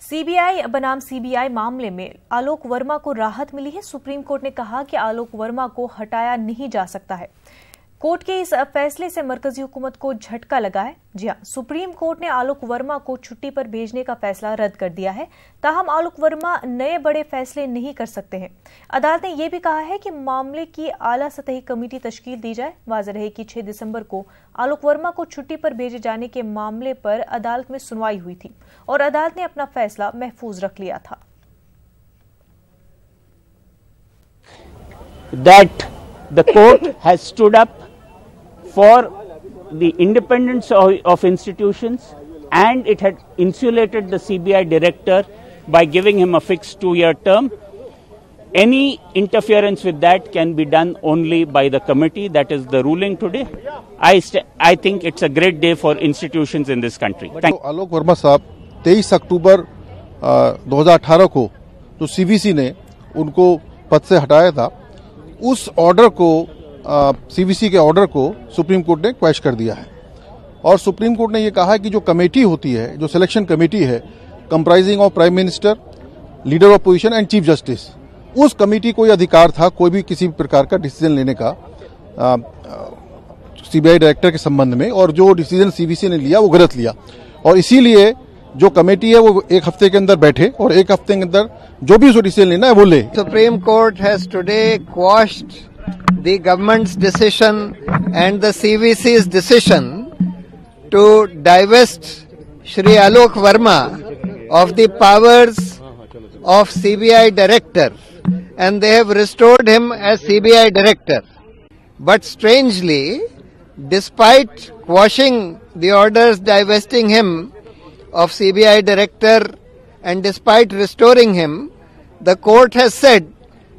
CBI बनाम CBI मामले में आलोक वर्मा को राहत मिली है। सुप्रीम कोर्ट ने कहा कि आलोक वर्मा को हटाया नहीं जा सकता है। कोर्ट के इस फैसले से मरकजी हुकूमत को झटका लगा है। जी हां, सुप्रीम कोर्ट ने आलोक वर्मा को छुट्टी पर भेजने का फैसला रद्द कर दिया है। ताहम आलोक वर्मा नए बड़े फैसले नहीं कर सकते हैं। अदालत ने यह भी कहा है कि मामले की आला सतही कमेटी तश्कील दी जाए। वाज़ेह रहे कि 6 दिसंबर को आलोक वर्मा को छुट्टी पर भेजे जाने के मामले पर अदालत में सुनवाई हुई थी और अदालत ने अपना फैसला महफूज रख लिया था। That the court has stood up for the independence of institutions, and it had insulated the CBI director by giving him a fixed 2-year term. Any interference with that can be done only by the committee. That is the ruling today. I think it's a great day for institutions in this country. आलोक वर्मा साहब 23 अक्टूबर 2018 को जो CVC ने उनको पद से हटाया था, उस ऑर्डर को सीवीसी के ऑर्डर को सुप्रीम कोर्ट ने क्वैश कर दिया है। और सुप्रीम कोर्ट ने यह कहा है कि जो कमेटी होती है, जो सिलेक्शन कमेटी है comprising of prime minister, leader of position and chief justice, उस कमेटी को यह अधिकार था कोई भी किसी प्रकार का डिसीजन लेने का सीबीआई डायरेक्टर के संबंध में, और जो डिसीजन सीवीसी ने लिया वो गलत लिया। और इसीलिए जो कमेटी है वो 1 हफ्ते के अंदर बैठे और 1 हफ्ते के अंदर जो भी उसको डिसीजन लेना है वो ले। Supreme Court has today quashed the government's decision and the CVC's decision to divest Shri Alok Verma of the powers of CBI director, and they have restored him as CBI director. But strangely, despite quashing the orders divesting him of CBI director and despite restoring him, the court has said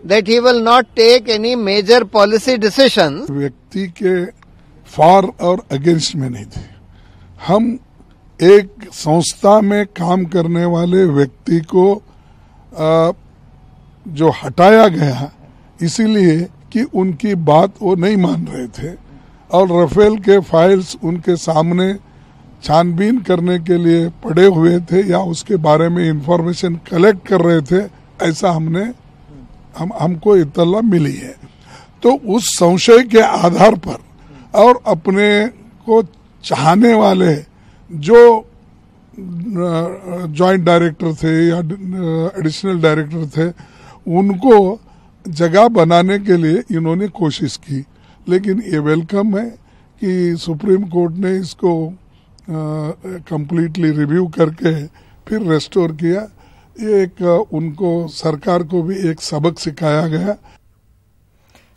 that he will not take any major policy decisions. व्यक्ति के for और against में नहीं थे। हम एक संस्था में काम करने वाले व्यक्ति को जो हटाया गया इसीलिए कि उनकी बात वो नहीं मान रहे थे और राफेल के फाइल्स उनके सामने छानबीन करने के लिए पड़े हुए थे या उसके बारे में इंफॉर्मेशन कलेक्ट कर रहे थे, ऐसा हमको इत्तला मिली है। तो उस संशय के आधार पर और अपने को चाहने वाले जो जॉइंट डायरेक्टर थे या एडिशनल डायरेक्टर थे, उनको जगह बनाने के लिए इन्होंने कोशिश की। लेकिन ये वेलकम है कि सुप्रीम कोर्ट ने इसको कंप्लीटली रिव्यू करके फिर रेस्टोर किया। ये एक उनको सरकार को भी एक सबक सिखाया गया।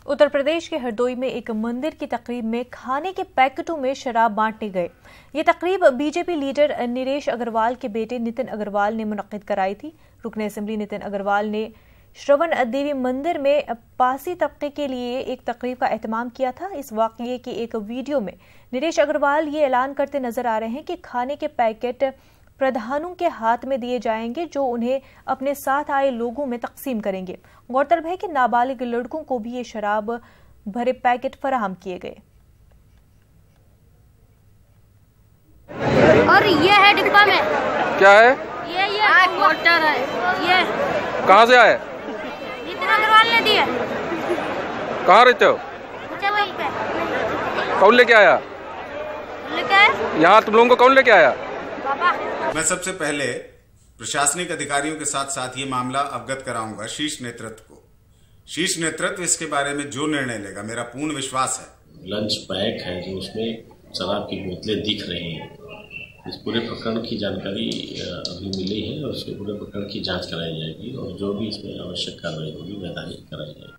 उत्तर प्रदेश के हरदोई में एक मंदिर की तकरीब में खाने के पैकेटों में शराब बांटने गए। ये तकरीब बीजेपी लीडर नरेश अग्रवाल के बेटे नितिन अग्रवाल ने मुनक्किद कराई थी। रुकन असेंबली नितिन अग्रवाल ने श्रवण देवी मंदिर में पासी तबके के लिए एक तकरीब का एहतमाम किया था। इस वाकये के एक वीडियो में नरेश अग्रवाल ये ऐलान करते नजर आ रहे हैं कि खाने के पैकेट प्रधानों के हाथ में दिए जाएंगे जो उन्हें अपने साथ आए लोगों में तकसीम करेंगे। गौरतलब है कि नाबालिग लड़कों को भी ये शराब भरे पैकेट फराहम किए गए। और ये है डिब्बा में क्या है? ये वाटर है। ये कहाँ से आया? नितिन अग्रवाल ने दिया। कहाँ रहते हो? वहीं पे। कौन लेके आया? यहाँ तुम लोगों को कौन लेके आया? मैं सबसे पहले प्रशासनिक अधिकारियों के साथ साथ ये मामला अवगत कराऊंगा शीर्ष नेतृत्व को। शीर्ष नेतृत्व इसके बारे में जो निर्णय लेगा, मेरा पूर्ण विश्वास है। लंच पैक है जो उसमें शराब की बोतलें दिख रही हैं। इस पूरे प्रकरण की जानकारी अभी मिली है और उसके पूरे प्रकरण की जांच कराई जाएगी और जो भी इसमें आवश्यक कार्रवाई होगी वैधानिक कराई जाएगी।